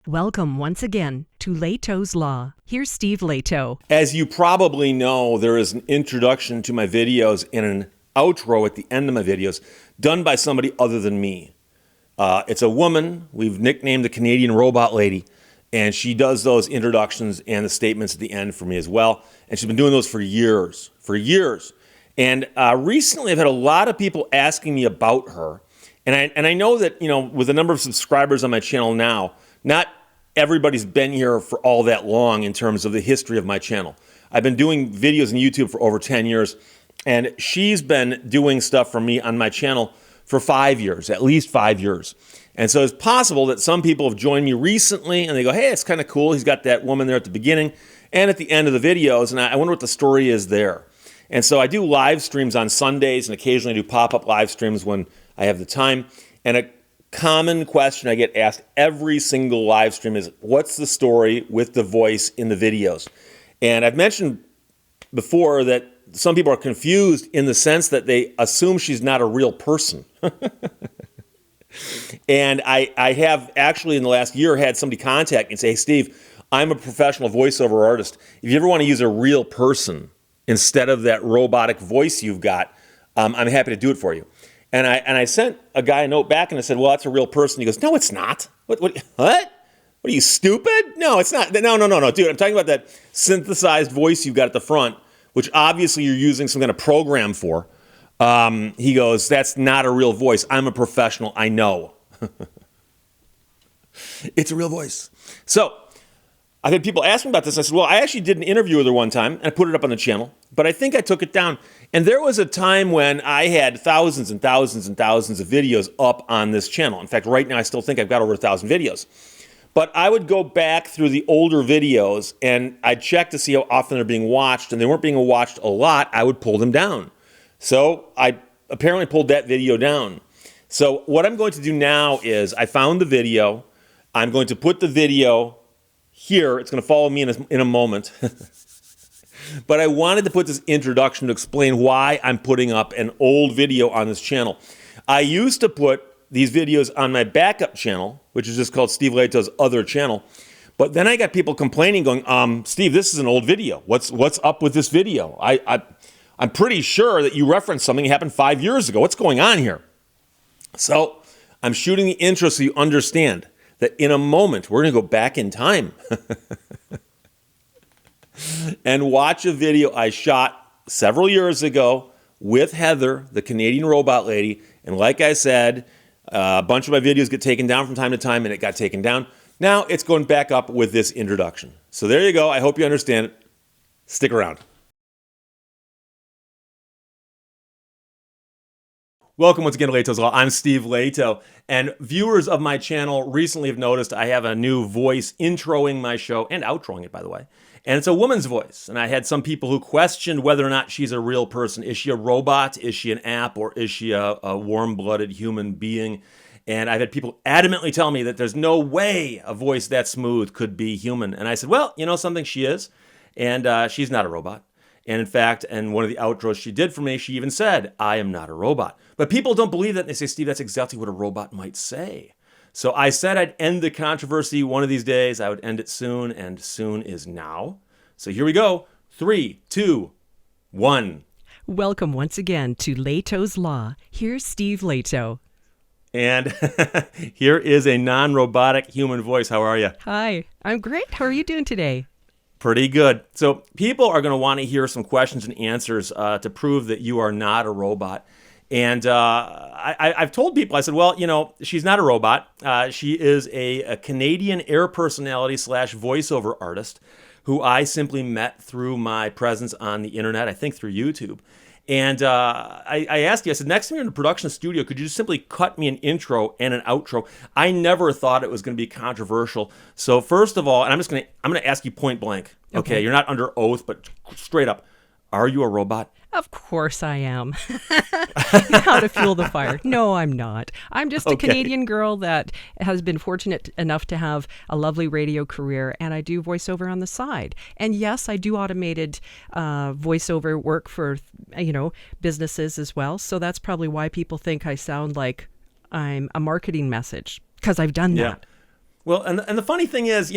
Welcome once again to Lehto's Law. Here's Steve Lehto. As you probably know, there is an introduction to my videos and an outro at the end of my videos done by somebody other than me. It's a woman. We've nicknamed the Canadian Robot Lady, and she does those introductions and the statements at the end for me as well. And she's been doing those for years. And recently I've had a lot of people asking me about her. And I know that, with the number of subscribers on my channel now, not everybody's been here for all that long in terms of the history of my channel. I've been doing videos on YouTube for over 10 years, and she's been doing stuff for me on my channel for 5 years, at least 5 years. And so it's possible that some people have joined me recently, and they go, hey, it's kind of cool. He's got that woman there at the beginning and at the end of the videos, and I wonder what the story is there. And so I do live streams on Sundays, and occasionally I do pop-up live streams when I have the time. And a common question I get asked every single live stream is, what's the story with the voice in the videos? And I've mentioned before that some people are confused in the sense that they assume she's not a real person. And I have actually in the last year had somebody contact me and say, hey, Steve, I'm a professional voiceover artist. If you ever want to use a real person instead of that robotic voice you've got, I'm happy to do it for you. And I sent a guy a note back and I said, well, that's a real person. He goes, no, it's not. What? What are you, stupid? No, it's not. No, dude. I'm talking about that synthesized voice you've got at the front, which obviously you're using some kind of program for. He goes, that's not a real voice. I'm a professional. I know. It's a real voice. So I've had people ask me about this. I said, well, I actually did an interview with her one time, and I put it up on the channel, but I think I took it down. And there was a time when I had thousands and thousands and thousands of videos up on this channel. In fact, right now, I still think I've got over 1,000 videos. But I would go back through the older videos, and I'd check to see how often they're being watched, and they weren't being watched a lot. I would pull them down. So I apparently pulled that video down. So what I'm going to do now is I found the video. I'm going to put the video here. It's going to follow me in a moment. But I wanted to put this introduction to explain why I'm putting up an old video on this channel. I used to put these videos on my backup channel, which is just called Steve Lehto's Other Channel. But then I got people complaining, going, Steve, this is an old video. What's up with this video? I'm pretty sure that you referenced something that happened 5 years ago. What's going on here? So I'm shooting the intro so you understand that in a moment, we're going to go back in time and watch a video I shot several years ago with Heather, the Canadian Robot Lady. And like I said, a bunch of my videos get taken down from time to time, and it got taken down. Now it's going back up with this introduction. So there you go. I hope you understand it. Stick around. Welcome once again to Lehto's Law. I'm Steve Lehto, and viewers of my channel recently have noticed I have a new voice introing my show and outroing it, by the way. And it's a woman's voice. And I had some people who questioned whether or not she's a real person. Is she a robot? Is she an app? Or is she a warm-blooded human being? And I've had people adamantly tell me that there's no way a voice that smooth could be human. And I said, well, you know something? She is. And she's not a robot. And in fact, in one of the outros she did for me, she even said, I am not a robot. But people don't believe that. They say, Steve, that's exactly what a robot might say. So I said I'd end the controversy one of these days. I would end it soon, and soon is now. So here we go. 3, 2, 1. Welcome once again to Lehto's Law. Here's Steve Lehto. And here is a non-robotic human voice. How are you? Hi, I'm great. How are you doing today? Pretty good. So people are going to want to hear some questions and answers to prove that you are not a robot. And I've told people, I said, well, she's not a robot. She is a Canadian air personality / voiceover artist who I simply met through my presence on the internet, I think through YouTube. And I asked you, I said, next time you're in a production studio, could you just simply cut me an intro and an outro? I never thought it was going to be controversial. So first of all, and I'm going to ask you point blank. Okay, you're not under oath, but straight up, are you a robot? Of course I am. How to fuel the fire. No, I'm not. I'm just a Canadian girl that has been fortunate enough to have a lovely radio career, and I do voiceover on the side. And yes, I do automated voiceover work for, businesses as well. So that's probably why people think I sound like I'm a marketing message, because I've done that. Well, and the funny thing is,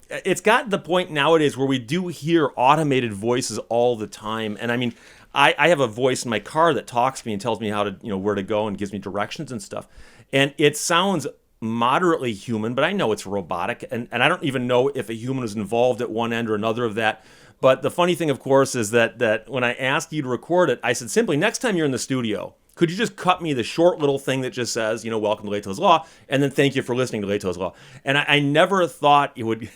it's gotten to the point nowadays where we do hear automated voices all the time. And I mean, I have a voice in my car that talks to me and tells me how to, where to go and gives me directions and stuff. And it sounds moderately human, but I know it's robotic. And I don't even know if a human is involved at one end or another of that. But the funny thing, of course, is that when I asked you to record it, I said simply, next time you're in the studio, could you just cut me the short little thing that just says, welcome to Lehto's Law, and then thank you for listening to Lehto's Law. And I never thought it would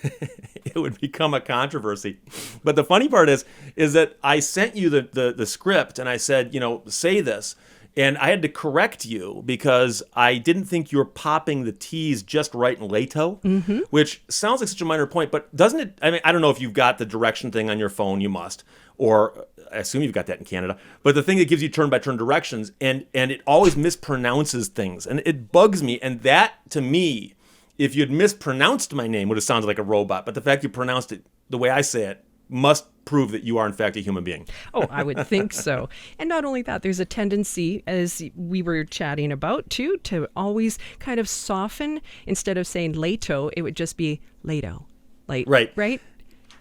it would become a controversy. But the funny part is that I sent you the script, and I said, say this. And I had to correct you because I didn't think you were popping the T's just right in Lehto, which sounds like such a minor point, but doesn't it? I mean, I don't know if you've got the direction thing on your phone. You must, or I assume you've got that in Canada. But the thing that gives you turn-by-turn directions, and it always mispronounces things, and it bugs me. And that, to me, if you'd mispronounced my name, would have sounded like a robot. But the fact you pronounced it the way I say it must prove that you are, in fact, a human being. Oh, I would think so. And not only that, there's a tendency, as we were chatting about, too, to always kind of soften. Instead of saying Lehto, it would just be Lehto. Right?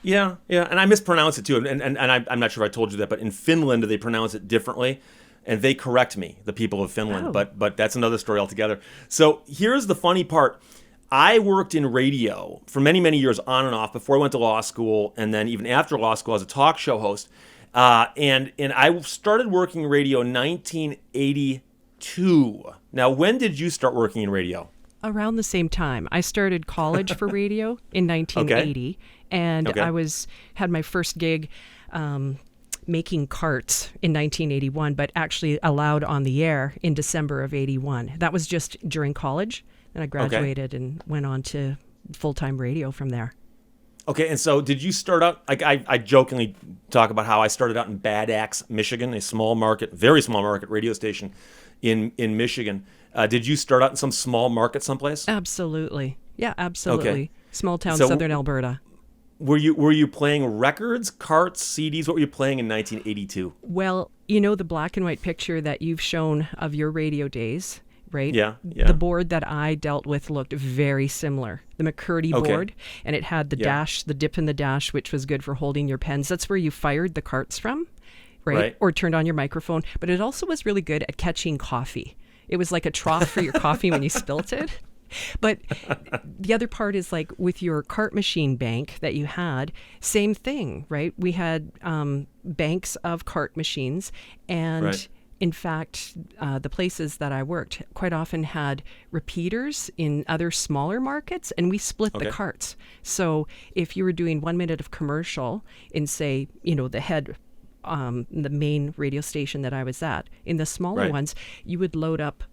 Yeah. And I mispronounce it, too. And I'm not sure if I told you that, but in Finland, they pronounce it differently. And they correct me, the people of Finland. Oh. But that's another story altogether. So here's the funny part. I worked in radio for many, many years on and off before I went to law school, and then even after law school as a talk show host. And I started working in radio in 1982. Now, when did you start working in radio? Around the same time. I started college for radio in 1980, and I had my first gig making carts in 1981, but actually allowed on the air in December of 81. That was just during college. And I graduated and went on to full-time radio from there. Okay, and so did you start out, I jokingly talk about how I started out in Bad Axe, Michigan, a small market, very small market radio station in Michigan. Did you start out in some small market someplace? Absolutely. Yeah, absolutely. Okay. Small town, So southern Alberta. Were you playing records, carts, CDs? What were you playing in 1982? Well, the black and white picture that you've shown of your radio days, right? Yeah. The board that I dealt with looked very similar. The McCurdy board, and it had the dash, the dip in the dash, which was good for holding your pens. That's where you fired the carts from, right? Or turned on your microphone. But it also was really good at catching coffee. It was like a trough for your coffee when you spilt it. But the other part is like with your cart machine bank that you had, same thing, right? We had banks of cart machines, and in fact, the places that I worked quite often had repeaters in other smaller markets, and we split the carts. So if you were doing 1 minute of commercial in, say, the head, the main radio station that I was at, in the smaller ones, you would load up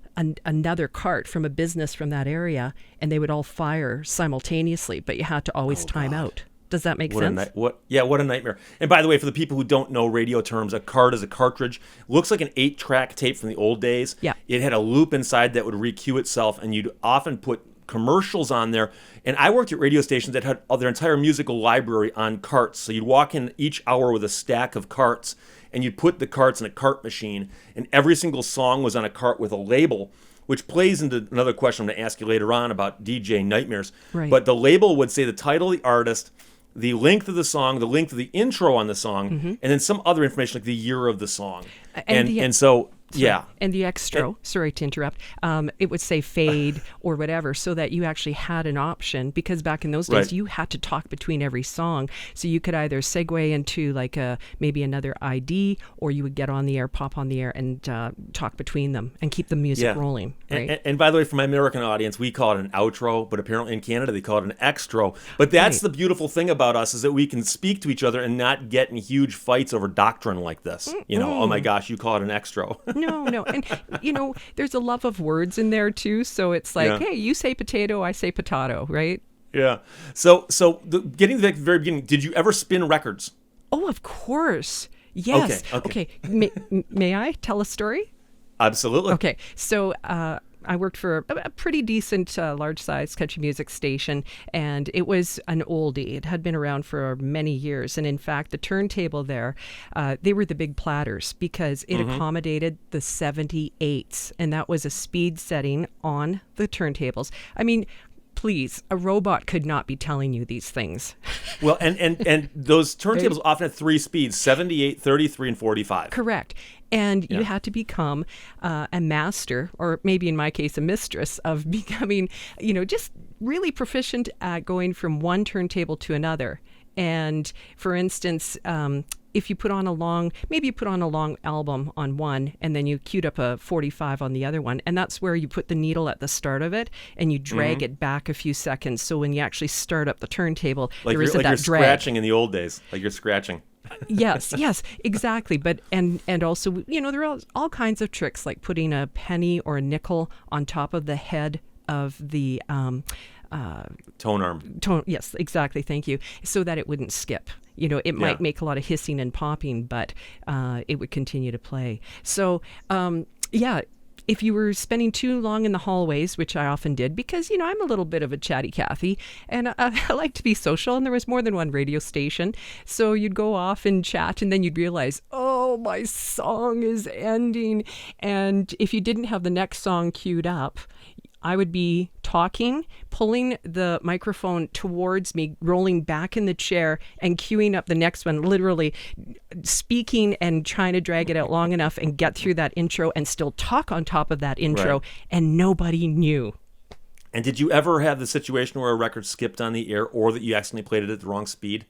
another cart from a business from that area, and they would all fire simultaneously, but you had to always time out. Does that make sense? What a nightmare. And by the way, for the people who don't know radio terms, a cart is a cartridge. Looks like an 8-track tape from the old days. Yeah. It had a loop inside that would re-cue itself, and you'd often put commercials on there. And I worked at radio stations that had their entire musical library on carts. So you'd walk in each hour with a stack of carts, and you'd put the carts in a cart machine, and every single song was on a cart with a label, which plays into another question I'm going to ask you later on about DJ nightmares. Right. But the label would say the title of the artist, the length of the song, the length of the intro on the song, and then some other information like the year of the song. And so Yeah. And the extra, sorry to interrupt, it would say fade or whatever, so that you actually had an option, because back in those days, Right. you had to talk between every song. So you could either segue into like maybe another ID, or you would get on the air, pop on the air, and talk between them and keep the music rolling. Right? And by the way, for my American audience, we call it an outro, but apparently in Canada, they call it an extro. But that's the beautiful thing about us, is that we can speak to each other and not get in huge fights over doctrine like this. You know, oh my gosh, you call it an extro. No. And, there's a love of words in there, too. So it's like, hey, you say potato, I say potato, right? Yeah. So getting to the very beginning, did you ever spin records? Oh, of course. Yes. Okay. May I tell a story? Absolutely. Okay. So I worked for a pretty decent, large-size country music station, and it was an oldie. It had been around for many years, and in fact, the turntable there, they were the big platters, because it accommodated the 78s, and that was a speed setting on the turntables. I mean, please, a robot could not be telling you these things. Well, and those turntables often have 3 speeds, 78, 33, and 45. Correct. And you had to become a master, or maybe in my case, a mistress, of becoming, just really proficient at going from one turntable to another. And for instance, if you put on a long album on one, and then you queued up a 45 on the other one, and that's where you put the needle at the start of it, and you drag it back a few seconds. So when you actually start up the turntable, there isn't that drag. You're scratching in the old days, like you're scratching. Yes, exactly. But and also, there are all kinds of tricks, like putting a penny or a nickel on top of the head of the tone arm. Yes, exactly. Thank you. So that it wouldn't skip. It might make a lot of hissing and popping, but it would continue to play. So, if you were spending too long in the hallways, which I often did, because, I'm a little bit of a chatty Cathy, and I like to be social, and there was more than one radio station. So you'd go off and chat, and then you'd realize, oh, my song is ending. And if you didn't have the next song queued up, I would be talking, pulling the microphone towards me, rolling back in the chair, and queuing up the next one, literally speaking and trying to drag it out long enough and get through that intro and still talk on top of that intro, right. And nobody knew. And did you ever have the situation where a record skipped on the air, or that you accidentally played it at the wrong speed?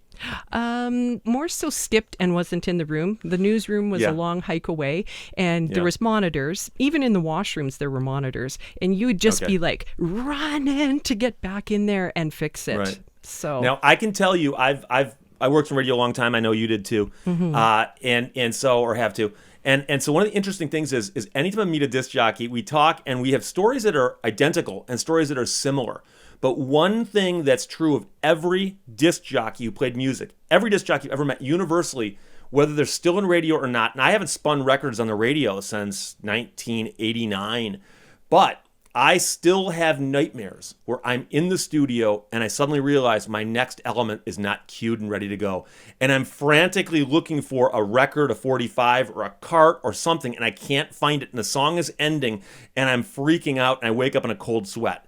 More so skipped and wasn't in the room. The newsroom was a long hike away, and there was monitors. Even in the washrooms, there were monitors, and you would just be like running to get back in there and fix it. Right. So now I can tell you, I worked in radio a long time. I know you did too, and so, or have to. And so one of the interesting things is anytime I meet a disc jockey, we talk and we have stories that are identical and stories that are similar. But one thing that's true of every disc jockey who played music, every disc jockey you've ever met, universally, whether they're still in radio or not, and I haven't spun records on the radio since 1989, but I still have nightmares where I'm in the studio and I suddenly realize my next element is not queued and ready to go. And I'm frantically looking for a record, a 45, or a cart or something, and I can't find it. And the song is ending, and I'm freaking out, and I wake up in a cold sweat.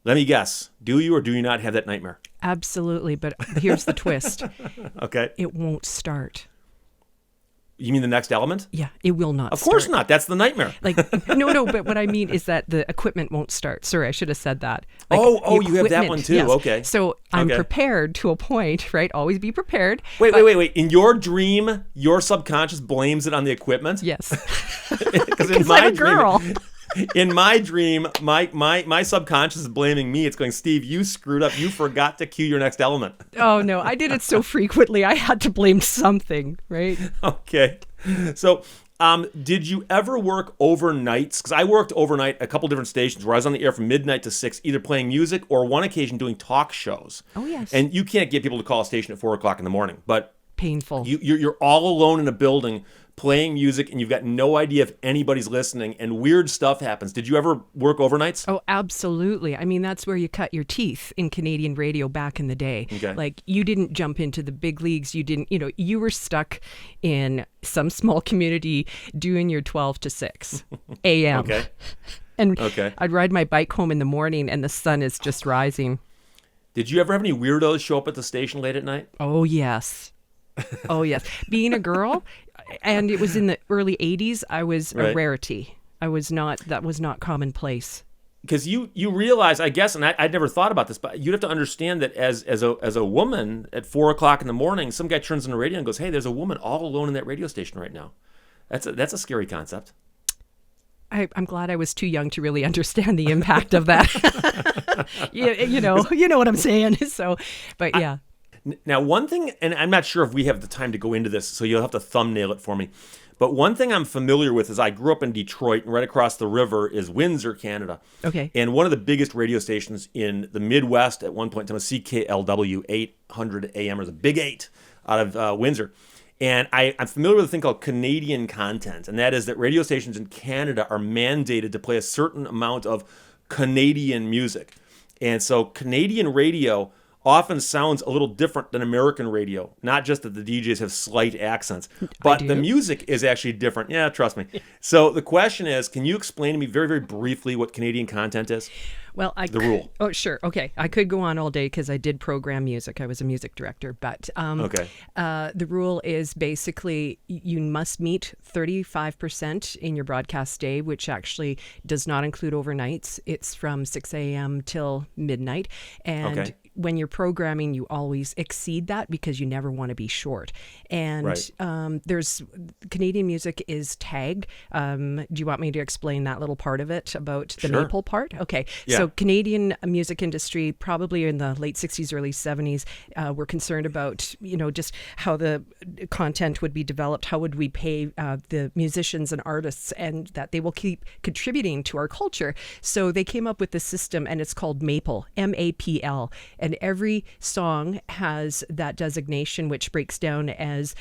Let me guess. Do you or do you not have that nightmare? Absolutely, but here's the twist. Okay. It won't start. You mean the next element? Yeah, it will not Of course not. That's the nightmare. No, but what I mean is that the equipment won't start. Sorry, I should have said that. You have that one too. Yes. Okay. So I'm prepared to a point, right? Always be prepared. Wait. In your dream, your subconscious blames it on the equipment? Yes. Because I'm a girl. In my dream, my subconscious is blaming me. It's going, Steve, you screwed up. You forgot to cue your next element. Oh, no. I did it so frequently. I had to blame something, right? Okay. So did you ever work overnights? Because I worked overnight at a couple different stations where I was on the air from midnight to 6, either playing music or one occasion doing talk shows. Oh, yes. And you can't get people to call a station at 4 o'clock in the morning. But painful. You're all alone in a building playing music, and you've got no idea if anybody's listening, and weird stuff happens. Did you ever work overnights? Oh, absolutely. I mean, that's where you cut your teeth in Canadian radio back in the day. Okay. Like, you didn't jump into the big leagues. You didn't, you were stuck in some small community doing your 12 to 6 a.m. Okay. And I'd ride my bike home in the morning, and the sun is just rising. Did you ever have any weirdos show up at the station late at night? Oh, yes. Oh, yes. Being a girl, and it was in the early 80s, I was a rarity. That was not commonplace. Because you realize, I guess, and I'd never thought about this, but you'd have to understand that as a woman at 4 o'clock in the morning, some guy turns on the radio and goes, hey, there's a woman all alone in that radio station right now. That's a scary concept. I'm glad I was too young to really understand the impact of that. you know what I'm saying. So, but yeah. Now, one thing, and I'm not sure if we have the time to go into this, so you'll have to thumbnail it for me. But one thing I'm familiar with is I grew up in Detroit, and right across the river is Windsor, Canada. Okay. And one of the biggest radio stations in the Midwest at one point in time was CKLW 800 AM, or the Big 8 out of Windsor. And I'm familiar with a thing called Canadian content, and that is that radio stations in Canada are mandated to play a certain amount of Canadian music. And so Canadian radio often sounds a little different than American radio. Not just that the DJs have slight accents, but the music is actually different. Yeah, trust me. So the question is, can you explain to me very, very briefly what Canadian content is? Well, the rule. Oh, sure. Okay. I could go on all day because I did program music. I was a music director. But the rule is basically you must meet 35% in your broadcast day, which actually does not include overnights. It's from 6 a.m. till midnight. And when you're programming, you always exceed that because you never want to be short. And there's Canadian music is tagged. Do you want me to explain that little part of it about the maple part? Okay. Yeah. So Canadian music industry, probably in the late 60s, early 70s, were concerned about, just how the content would be developed. How would we pay the musicians and artists, and that they will keep contributing to our culture. So they came up with this system, and it's called MAPL, M-A-P-L. And every song has that designation, which breaks down as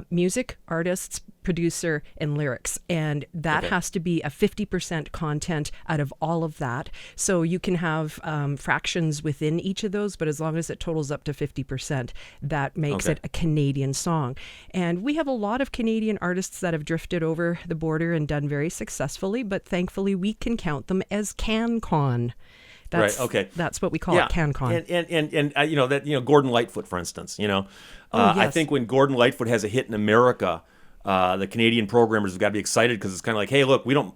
music, artists, producer, and lyrics. And that has to be a 50% content out of all of that. So you can have fractions within each of those, but as long as it totals up to 50%, that makes it a Canadian song. And we have a lot of Canadian artists that have drifted over the border and done very successfully, but thankfully we can count them as CanCon. That's what we call it, CanCon. And Gordon Lightfoot, for instance, I think when Gordon Lightfoot has a hit in America, the Canadian programmers have got to be excited because it's kind of like, hey, look, we don't,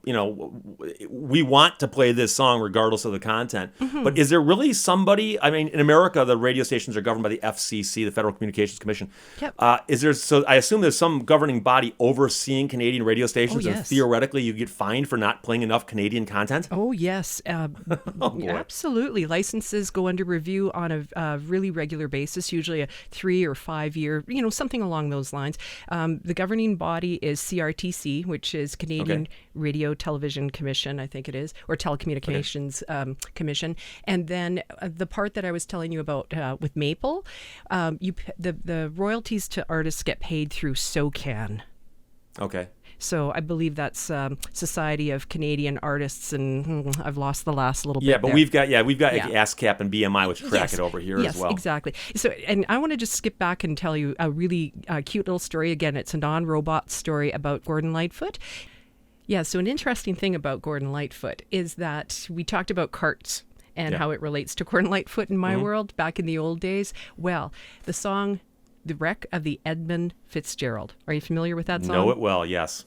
we want to play this song regardless of the content. But is there really somebody? I mean, in America, the radio stations are governed by the FCC, the Federal Communications Commission. So I assume there's some governing body overseeing Canadian radio stations, and theoretically you get fined for not playing enough Canadian content? Oh, yes. Absolutely. Licenses go under review on a really regular basis, usually a 3 or 5 year, something along those lines. The governing body is CRTC, which is Canadian Radio Television Commission, I think it is, or Telecommunications Commission. And then the part that I was telling you about with Maple, the royalties to artists get paid through SOCAN. Okay. So I believe that's Society of Canadian Artists, and I've lost the last little bit. Yeah, but we've got ASCAP and BMI, which track it over here as well. Yes, exactly. So, and I want to just skip back and tell you a really cute little story. Again, it's a non-robot story about Gordon Lightfoot. Yeah, so an interesting thing about Gordon Lightfoot is that we talked about carts and how it relates to Gordon Lightfoot in my world back in the old days. Well, the song The Wreck of the Edmund Fitzgerald. Are you familiar with that song? Know it well, yes.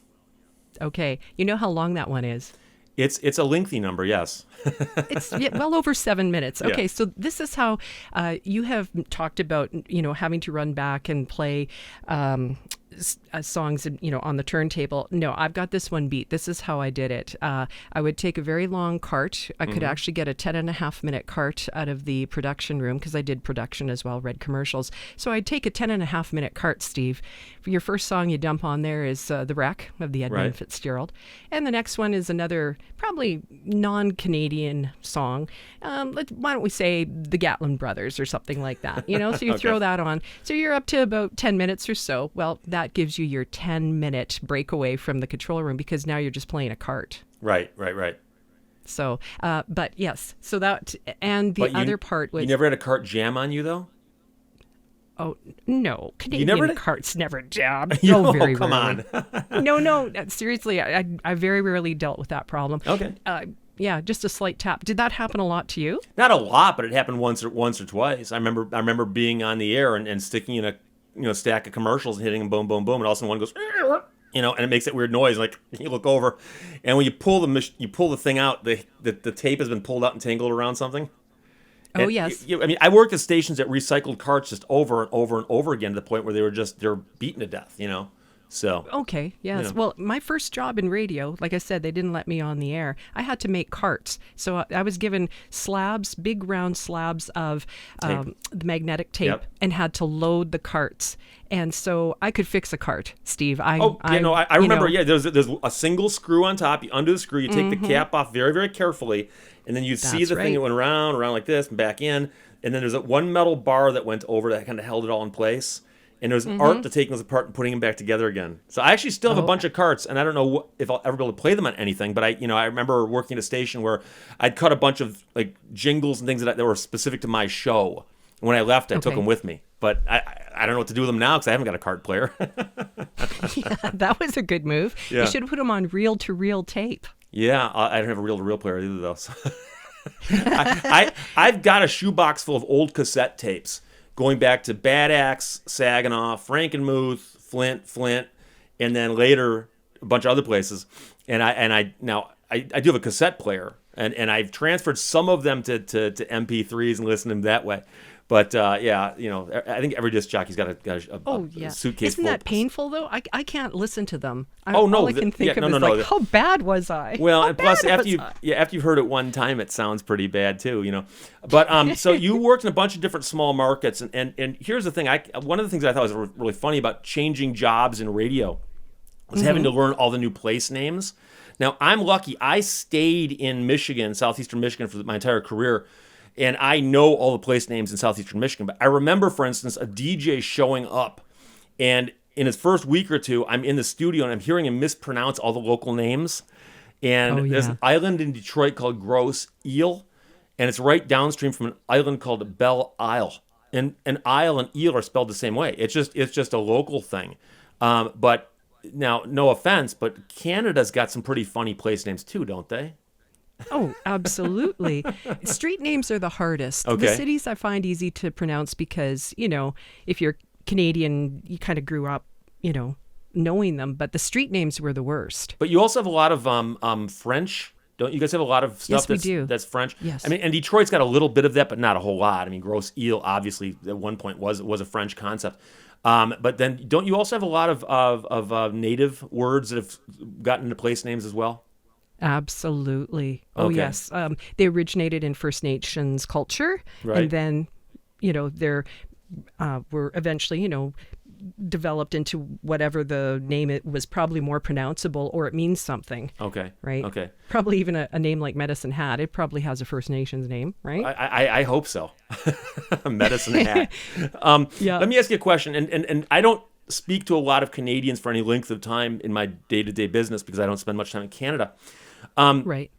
Okay. You know how long that one is? It's a lengthy number, yes. It's well over 7 minutes. Okay, so this is how you have talked about, having to run back and play songs, on the turntable. No, I've got this one beat. This is how I did it. I would take a very long cart. I could actually get a 10.5-minute cart out of the production room because I did production as well, read commercials. So I'd take a 10.5-minute cart, Steve. For your first song you dump on there is The Wreck of the Edmund Fitzgerald. And the next one is another probably non-Canadian song. Why don't we say the Gatlin Brothers or something like that, So you throw that on. So you're up to about 10 minutes or so. Well, that gives you your 10-minute breakaway from the control room because now you're just playing a cart. Right. So, but yes, so that, and the other part was... You never had a cart jam on you, though? Oh, no. Canadian carts never jam. Very come rarely. On. No, seriously, I very rarely dealt with that problem. Okay. Yeah, just a slight tap. Did that happen a lot to you? Not a lot, but it happened once or twice. I remember being on the air and sticking in a stack of commercials and hitting them, boom, boom, boom, and all of a sudden one goes, and it makes that weird noise. Like you look over, and when you pull the thing out, the tape has been pulled out and tangled around something. Oh, yes. I worked at stations that recycled carts just over and over and over again to the point where they're beaten to death. So okay, yes. Well, my first job in radio, like I said, they didn't let me on the air. I had to make carts, so I was given slabs, big round slabs of the magnetic tape, and had to load the carts. And so I could fix a cart, Steve. I remember. There's a single screw on top. You undo the screw. You take the cap off very, very carefully, and then you see the thing that went around like this and back in. And then there's one metal bar that went over that kind of held it all in place. And there's an art to taking those apart and putting them back together again. So I actually still have a bunch of carts, and I don't know if I'll ever be able to play them on anything. But I remember working at a station where I'd cut a bunch of like jingles and things that were specific to my show. When I left, I took Okay. them with me. But I don't know what to do with them now because I haven't got a cart player. Yeah, that was a good move. Yeah. You should have put them on reel-to-reel tape. Yeah, I don't have a reel-to-reel player either, though. So. I've got a shoebox full of old cassette tapes going back to Bad Axe, Saginaw, Frankenmuth, Flint, and then later a bunch of other places. And I do have a cassette player, and I've transferred some of them to MP3s and listen to them that way. But yeah, I think every disc jockey's got a suitcase. Isn't that painful though? I can't listen to them. Oh no! All I can think of is how bad was I? Well, and plus after you've heard it one time, it sounds pretty bad too. But so you worked in a bunch of different small markets, and here's the thing. One of the things I thought was really funny about changing jobs in radio was having to learn all the new place names. Now I'm lucky. I stayed in Michigan, southeastern Michigan, for my entire career. And I know all the place names in southeastern Michigan. But I remember, for instance, a DJ showing up. And in his first week or two, I'm in the studio and I'm hearing him mispronounce all the local names. And there's an island in Detroit called Grosse Ile. And it's right downstream from an island called Belle Isle. And Isle and Ile are spelled the same way. It's just a local thing. But now, no offense, but Canada's got some pretty funny place names too, don't they? Oh, absolutely. Street names are the hardest. Okay. The cities I find easy to pronounce because, if you're Canadian, you kind of grew up, knowing them. But the street names were the worst. But you also have a lot of French. Don't you guys have a lot of stuff that's French? Yes. I mean, and Detroit's got a little bit of that, but not a whole lot. I mean, Grosse Ile obviously at one point was a French concept. But then don't you also have a lot of native words that have gotten into place names as well? Absolutely. Oh, Okay. yes. They originated in First Nations culture. Right. And then, they're were eventually, developed into whatever the name it was, probably more pronounceable or it means something. Okay. Right. Okay. Probably even a name like Medicine Hat. It probably has a First Nations name, right? I hope so. Medicine Hat. Yeah. Let me ask you a question. And I don't speak to a lot of Canadians for any length of time in my day-to-day business because I don't spend much time in Canada. Right.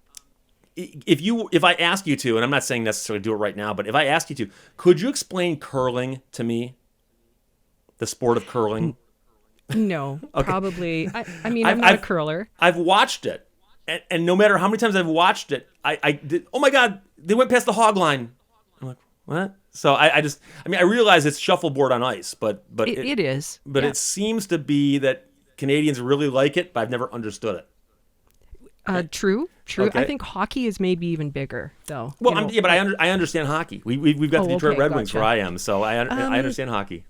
If I ask you to, and I'm not saying necessarily do it right now, but if I asked you to, could you explain curling to me? The sport of curling? No, Okay. probably. I'm not a curler. I've watched it, and no matter how many times I've watched it, I did. Oh my God, they went past the hog line. I'm like, what? So I realize it's shuffleboard on ice, but It is. But Yeah. it seems to be that Canadians really like it, but I've never understood it. True. Okay. I think hockey is maybe even bigger, though. Well, but I understand hockey. We've got the Detroit Red Wings gotcha. where I am, so I understand hockey.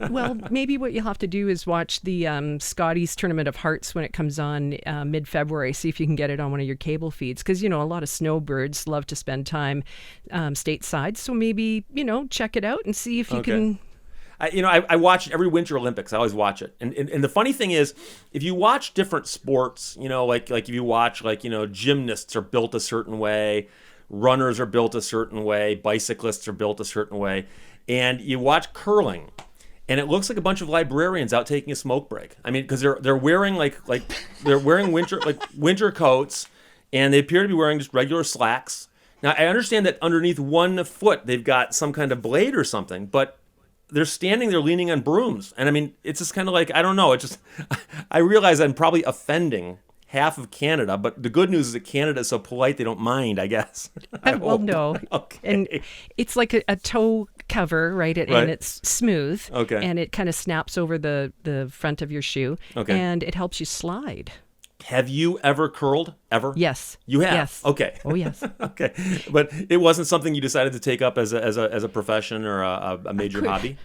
Well, maybe what you'll have to do is watch the Scotties Tournament of Hearts when it comes on mid-February. See if you can get it on one of your cable feeds, because a lot of snowbirds love to spend time stateside. So maybe check it out and see if you can. I watch every Winter Olympics. I always watch it, and the funny thing is, if you watch different sports, like if you watch gymnasts are built a certain way, runners are built a certain way, bicyclists are built a certain way, and you watch curling, and it looks like a bunch of librarians out taking a smoke break. I mean, because they're wearing they're wearing winter coats, and they appear to be wearing just regular slacks. Now I understand that underneath one foot they've got some kind of blade or something, but they're standing there leaning on brooms. And I mean, it's just kind of like, I don't know. I realize I'm probably offending half of Canada, but the good news is that Canada is so polite they don't mind, I guess. Well, no. Okay. And it's like a toe cover, right? And it's smooth. Okay. And it kind of snaps over the front of your shoe. Okay. And it helps you slide. Have you ever curled? Ever? Yes. You have? Yes. Okay. Oh, yes. Okay. But it wasn't something you decided to take up as a profession or a major hobby?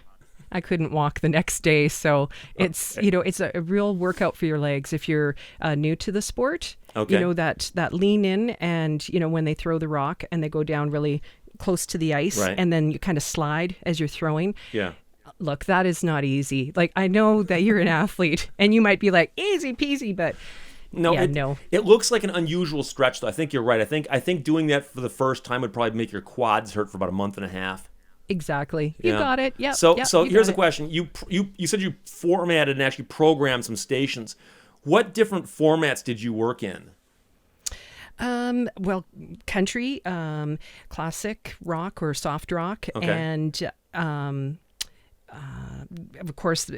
I couldn't walk the next day. So it's, it's a real workout for your legs. If you're new to the sport, Okay. that lean in and, when they throw the rock and they go down really close to the ice Right. and then you kind of slide as you're throwing. Yeah. Look, that is not easy. Like, I know that you're an athlete and you might be like, easy peasy, but No, yeah, it looks like an unusual stretch, though. I think you're right. I think doing that for the first time would probably make your quads hurt for about a month and a half. exactly. You got it. Yeah. So you here's got a question. You said you formatted and actually programmed some stations. What different formats did you work in? Well, country, classic rock or soft rock, Okay. and of course,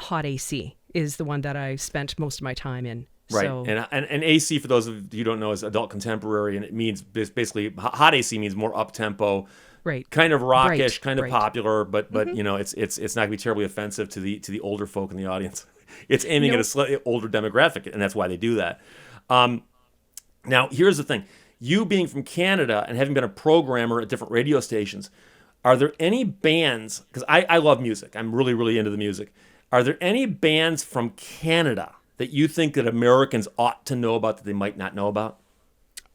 hot AC is the one that I spent most of my time in. Right, So, and AC, for those of you who don't know, is adult contemporary, and it means basically hot AC means more up tempo, right, kind of rockish, bright, kind of bright. popular, but it's not gonna be terribly offensive to the older folk in the audience. It's aiming at a slightly older demographic, and that's why they do that. Now, here's the thing: you being from Canada and having been a programmer at different radio stations, are there any bands? Because I love music, I'm really really into the music. Are there any bands from Canada that you think that Americans ought to know about that they might not know about?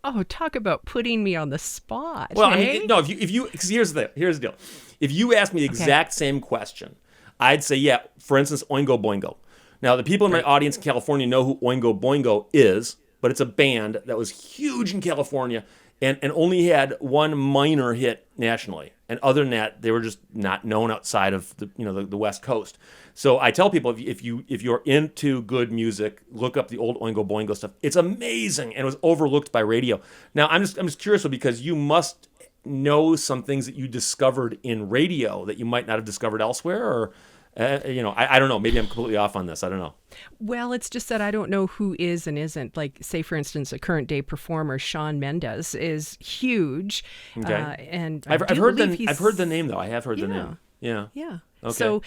Oh, talk about putting me on the spot. Well, hey? I mean, no. If you, because here's the deal. If you ask me the exact same question, I'd say, yeah. For instance, Oingo Boingo. Now, the people in my audience in California know who Oingo Boingo is, but it's a band that was huge in California and only had one minor hit nationally. And other than that, they were just not known outside of the West Coast. So I tell people, if you're into good music, look up the old Oingo Boingo stuff. It's amazing, and it was overlooked by radio. Now I'm just curious, because you must know some things that you discovered in radio that you might not have discovered elsewhere, or I don't know. Maybe I'm completely off on this. I don't know. Well, it's just that I don't know who is and isn't. Like, say, for instance, a current day performer, Shawn Mendes, is huge. Okay. And I've heard the name, though. I have heard the name. Yeah. Yeah. Okay. So,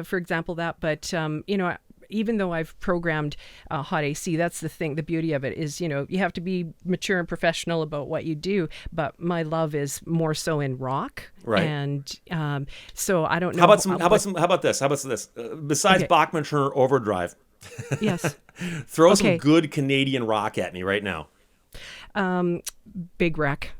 for example, that, but, even though I've programmed hot AC, that's the thing. The beauty of it is, you have to be mature and professional about what you do. But my love is more so in rock, right? And so I don't know. How about this? Besides Bachman Turner Overdrive, yes, throw some good Canadian rock at me right now. Big Wreck,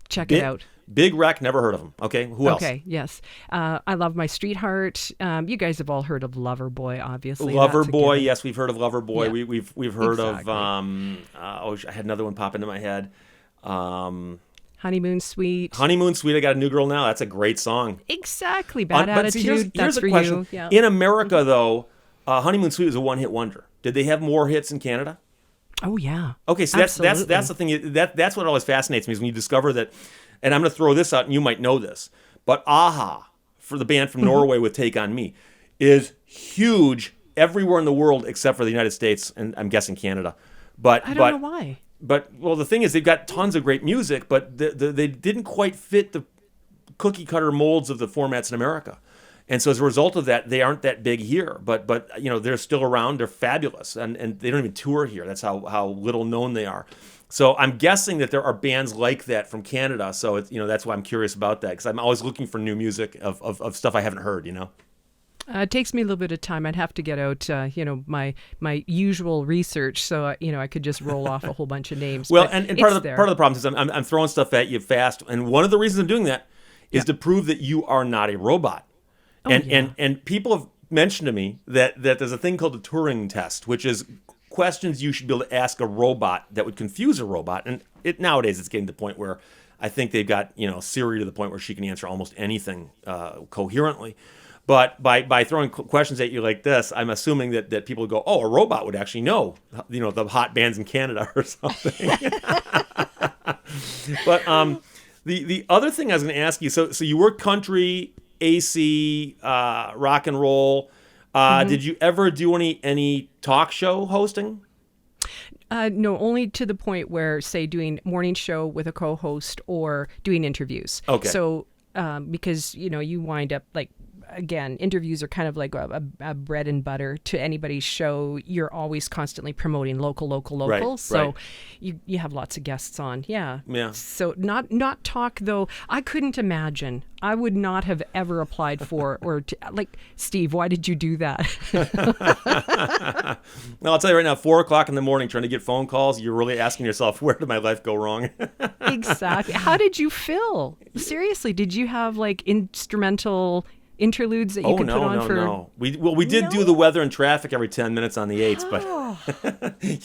check it out. Big Wreck, never heard of them. Okay, who else? Okay, yes. I love My Streetheart. You guys have all heard of Loverboy, obviously. Loverboy, yes, we've heard of Loverboy. Yeah. We've heard of. I had another one pop into my head. Honeymoon Sweet. Honeymoon Sweet. I Got a New Girl Now. That's a great song. Exactly. Bad Attitude. See, here's that's for question. you. Yeah. In America, though, Honeymoon Sweet was a one-hit wonder. Did they have more hits in Canada? Oh yeah. Okay, so that's the thing. That's what always fascinates me, is when you discover that. And I'm going to throw this out, and you might know this, but Aha, for the band from Norway with Take On Me, is huge everywhere in the world except for the United States, and I'm guessing Canada. But I don't know why. But the thing is, they've got tons of great music, but they didn't quite fit the cookie cutter molds of the formats in America. And so as a result of that, they aren't that big here. But they're still around. They're fabulous, and they don't even tour here. That's how little known they are. So I'm guessing that there are bands like that from Canada. So that's why I'm curious about that, because I'm always looking for new music of stuff I haven't heard. It takes me a little bit of time. I'd have to get out, my usual research, so I could just roll off a whole bunch of names. Well, and part of the problem is I'm throwing stuff at you fast, and one of the reasons I'm doing that is to prove that you are not a robot. And people have mentioned to me that there's a thing called the Turing test, which is questions you should be able to ask a robot that would confuse a robot. And nowadays it's getting to the point where I think they've got Siri to the point where she can answer almost anything coherently. But by throwing questions at you like this, I'm assuming that people go, oh, a robot would actually know the hot bands in Canada or something. But the other thing I was going to ask you, so you were country, AC, rock and roll. Did you ever do any talk show hosting? No, only to the point where, say, doing morning show with a co-host or doing interviews. Okay. So, because, you wind up like, again, interviews are kind of like a bread and butter to anybody's show. You're always constantly promoting local. Right, so right. you have lots of guests on. Yeah. Yeah. So not talk, though. I couldn't imagine. I would not have ever applied for Steve, why did you do that? Well, I'll tell you right now, 4:00 in the morning trying to get phone calls, you're really asking yourself, where did my life go wrong? Exactly. How did you fill? Seriously, did you have instrumental interludes that you could put on for? No. We did do the weather and traffic every 10 minutes on the 8s, but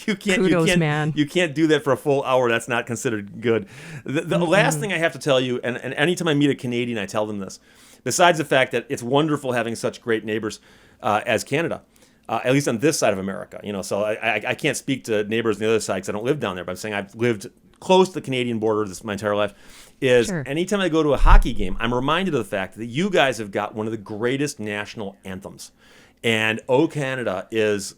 you can't do that for a full hour. That's not considered good. The last thing I have to tell you, and anytime I meet a Canadian, I tell them this, besides the fact that it's wonderful having such great neighbors as Canada, at least on this side of America. So I can't speak to neighbors on the other side because I don't live down there, but I'm saying I've lived close to the Canadian border my entire life. is Sure. anytime I go to a hockey game, I'm reminded of the fact that you guys have got one of the greatest national anthems. And O Canada is,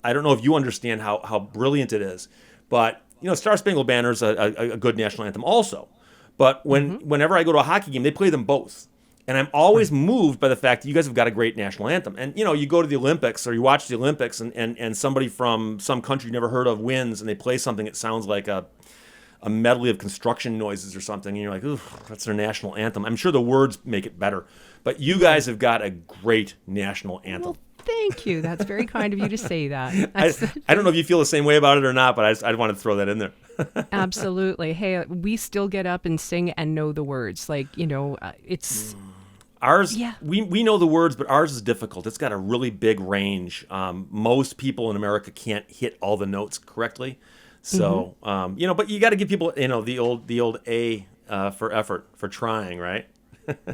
I don't know if you understand how brilliant it is, but, Star Spangled Banner is a good national anthem also. But whenever I go to a hockey game, they play them both. And I'm always moved by the fact that you guys have got a great national anthem. And, you go to the Olympics or you watch the Olympics and somebody from some country you never heard of wins and they play something that sounds like a medley of construction noises or something, and you're like, ooh, that's their national anthem. I'm sure the words make it better, but you guys have got a great national anthem. Well, thank you. That's very kind of you to say that. I don't know if you feel the same way about it or not, but I wanted to throw that in there. Absolutely. Hey, we still get up and sing and know the words. Like, it's... Ours, yeah. we know the words, but ours is difficult. It's got a really big range. Most people in America can't hit all the notes correctly. So, but you got to give people, the old A for effort, for trying, right?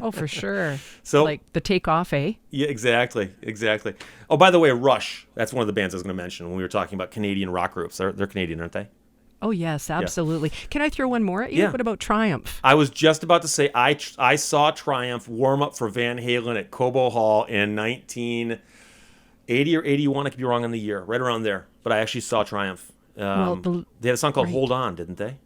Oh, for sure. So, like the takeoff, eh? Yeah, exactly. Oh, by the way, Rush, that's one of the bands I was going to mention when we were talking about Canadian rock groups. They're Canadian, aren't they? Oh, yes, absolutely. Yeah. Can I throw one more at you? Yeah. What about Triumph? I was just about to say I saw Triumph warm up for Van Halen at Cobo Hall in 1980 or 81. I could be wrong on the year, right around there. But I actually saw Triumph. They had a song called Hold On, didn't they?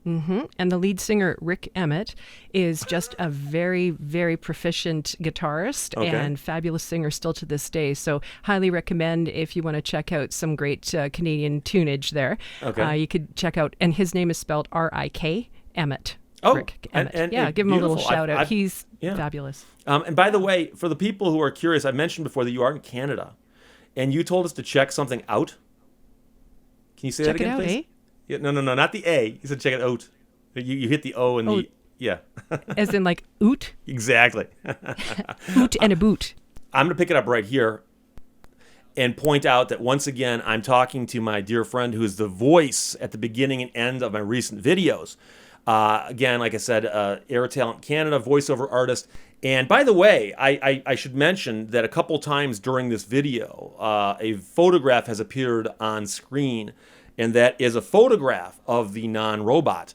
Mm-hmm. And the lead singer, Rick Emmett, is just a very, very proficient guitarist and fabulous singer still to this day. So highly recommend if you want to check out some great Canadian tunage there. Okay. You could check out, and his name is spelled R-I-K, Emmett. Oh, Rick Emmett. And give him a little shout out. He's fabulous. And by the way, for the people who are curious, I mentioned before that you are in Canada, and you told us to check something out. Can you say that again, please? Check it out, eh? Yeah, no, not the A. You said check it out. You hit the O and the, yeah. As in like oot? Exactly. Oot and a boot. I'm going to pick it up right here and point out that once again, I'm talking to my dear friend who is the voice at the beginning and end of my recent videos. Again, like I said, Air Talent Canada, voiceover artist. And by the way, I should mention that a couple times during this video, a photograph has appeared on screen, and that is a photograph of the non-robot.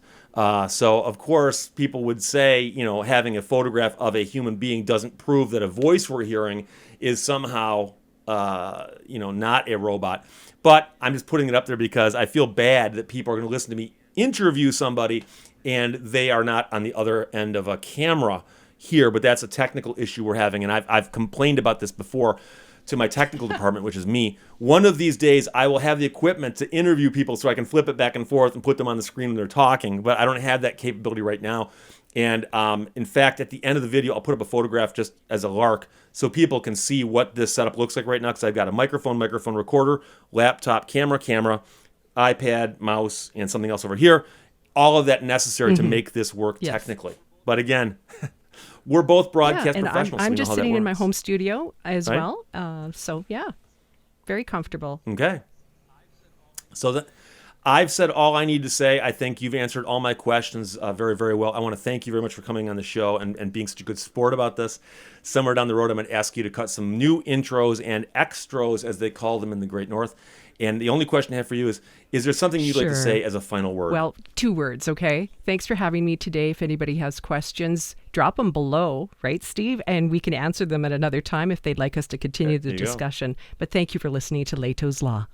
So, of course, people would say, having a photograph of a human being doesn't prove that a voice we're hearing is somehow, not a robot. But I'm just putting it up there because I feel bad that people are going to listen to me interview somebody and they are not on the other end of a camera here. But that's a technical issue we're having, and I've complained about this before to my technical department, which is me. One of these days, I will have the equipment to interview people so I can flip it back and forth and put them on the screen when they're talking, but I don't have that capability right now. And in fact, at the end of the video, I'll put up a photograph just as a lark so people can see what this setup looks like right now, because I've got a microphone recorder, laptop, camera, iPad, mouse, and something else over here. All of that necessary to make this work technically. But again... We're both broadcast professionals. I'm just sitting in my home studio as well. So, very comfortable. Okay. So I've said all I need to say. I think you've answered all my questions very, very well. I want to thank you very much for coming on the show and being such a good sport about this. Somewhere down the road, I'm going to ask you to cut some new intros and extros, as they call them in the Great North. And the only question I have for you is there something you'd like to say as a final word? Well, 2 words, okay? Thanks for having me today. If anybody has questions, drop them below, right, Steve? And we can answer them at another time if they'd like us to continue the discussion. But thank you for listening to Lehto's Law.